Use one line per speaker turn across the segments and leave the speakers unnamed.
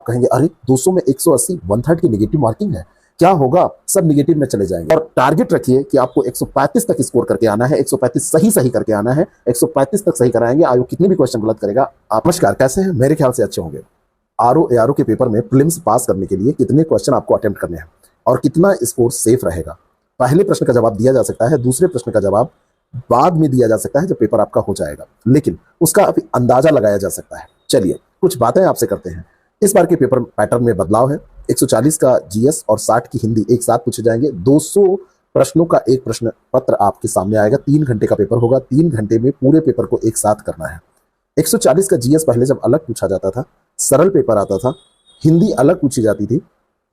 कहेंगे अरे 200 में 180 1/3 की नेगेटिव मार्किंग है, क्या होगा, सब नेगेटिव में चले जाएंगे। और टारगेट रखिए कि आपको 135 तक स्कोर करके आना है, 135 सही सही करके आना है, 135 तक सही कराएंगे। आयोग कितने भी क्वेश्चन गलत करेगा आप। नमस्कार, कैसे हैं? मेरे ख्याल से अच्छे होंगे। आरओ एआरओ के पेपर में प्रीलिम्स पास करने के लिए कितने क्वेश्चन आपको अटेम्प्ट करने हैं और कितना स्कोर सेफ रहेगा। पहले प्रश्न का जवाब दिया जा सकता है, दूसरे प्रश्न का जवाब बाद में दिया जा सकता है जब पेपर आपका हो जाएगा, लेकिन उसका अभी अंदाजा लगाया जा सकता है। चलिए कुछ बातें आपसे करते हैं। इस बार के पेपर पैटर्न में बदलाव है। 140 का जीएस और 60 की हिंदी एक साथ पूछे जाएंगे। 200 प्रश्नों का एक प्रश्न पत्र आपके सामने आएगा। 3 घंटे का पेपर होगा। 3 घंटे में पूरे पेपर को एक साथ करना है। 140 का जीएस पहले जब अलग पूछा जाता था, सरल पेपर आता था, हिंदी अलग पूछी जाती थी।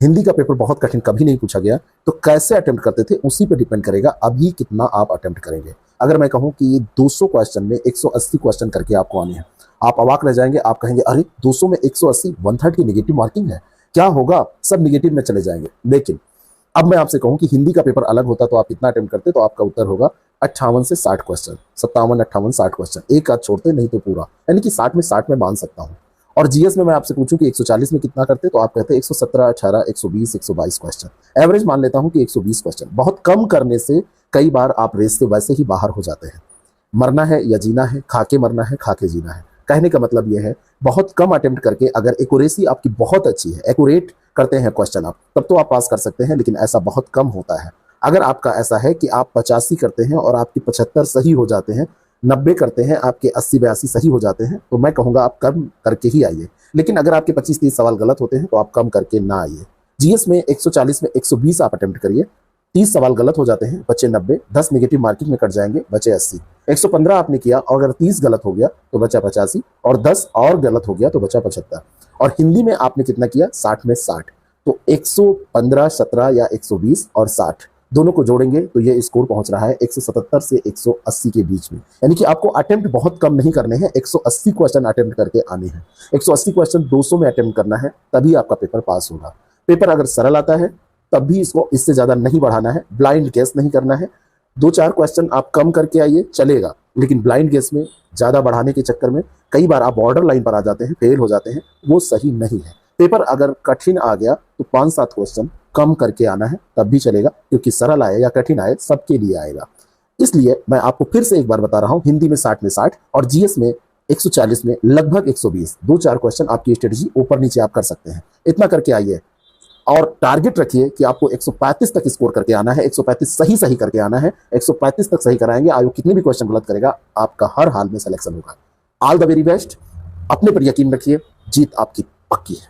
हिंदी का पेपर बहुत कठिन कभी नहीं पूछा गया, तो कैसे अटेम्प्ट करते थे उसी पे डिपेंड करेगा अभी कितना आप अटेम्प्ट करेंगे। अगर मैं कहूं कि 200 क्वेश्चन में 180 क्वेश्चन करके आपको आने हैं, आप अवाक रह जाएंगे। आप कहेंगे अरे 200 में 180 1/3 की नेगेटिव मार्किंग है, क्या होगा, सब नेगेटिव में चले जाएंगे। लेकिन अब मैं आपसे कहूं कि हिंदी का पेपर अलग होता तो आप कितना अटेम्प्ट करते, तो आपका उत्तर होगा 58 से 60 क्वेश्चन, 57 58 60 क्वेश्चन, एक आध छोड़ते नहीं तो पूरा, यानी कि 60 में 60 में मान सकता हूं। और जीएस में मैं आपसे पूछूं कि 140 में कितना करते, तो आप कहते हैं 117 18 120 122 क्वेश्चन। एवरेज मान लेता हूं कि 120 क्वेश्चन। बहुत कम करने से कई बार आप रेस से वैसे ही बाहर हो जाते हैं। मरना है या जीना है, खाके मरना है खाके जीना है। कहने का मतलब यह है बहुत कम अटेम्प्ट करके अगर एक्यूरेसी आपकी बहुत अच्छी है, एक्यूरेट करते हैं क्वेश्चन आप, तब तो आप पास कर सकते हैं, लेकिन ऐसा बहुत कम होता है। अगर आपका ऐसा है कि आप 85 करते हैं और आपके 75 सही हो जाते हैं, 90 करते हैं, आपके 80 82 सही हो जाते हैं, तो मैं कहूंगा आप कम करके ही आइए। लेकिन अगर आपके 25-30 सवाल गलत होते हैं तो आप कम करके ना आइए। जीएस में 140 में 120 आप अटेम्प्ट करिए, 30 सवाल गलत हो जाते हैं, बचे 90, 10 नेगेटिव मार्किंग में कट जाएंगे, बचे 80। 115 आपने किया और अगर 30 गलत हो गया तो बचा 85, और 10 और गलत हो गया तो बचा 75। और हिंदी में आपने कितना किया, 60 में 60, तो 115 17 या 120 और 60 दोनों को जोड़ेंगे तो ये स्कोर पहुंच रहा है 177 से 180 के बीच में। यानी कि आपको अटेम्प्ट बहुत कम नहीं करने हैं, 180 क्वेश्चन अटेम्प्ट करके आने हैं। 180 क्वेश्चन 200 में अटेम्प्ट करना है, तभी आपका पेपर पास होगा। पेपर अगर सरल आता है तब भी इसको इससे ज्यादा नहीं बढ़ाना है, ब्लाइंड गेस नहीं करना है। 2-4 क्वेश्चन आप कम करके आइए, चलेगा, लेकिन ब्लाइंड गेस में ज्यादा बढ़ाने के चक्कर में कई बार आप बॉर्डर लाइन पर आ जाते हैं, फेल हो जाते हैं, वो सही नहीं है। पेपर अगर कठिन आ गया तो 5-7 क्वेश्चन कम करके आना है, तब भी चलेगा, क्योंकि सरल आए या कठिन आए सबके लिए आएगा। इसलिए मैं आपको फिर से एक बार बता रहा हूं, हिंदी में 60 में 60 और जीएस में 140 में लगभग 120। 2-4 क्वेश्चन आपकी स्ट्रेटजी ऊपर नीचे आप कर सकते हैं, इतना करके आइए। और टारगेट रखिए कि आपको 135 तक स्कोर करके आना है, 135 सही सही करके आना है, 135 तक सही कराएंगे। आयोग कितने भी क्वेश्चन गलत करेगा, आपका हर हाल में सिलेक्शन होगा। All the very best. अपने पर यकीन रखिए, जीत आपकी पक्की है।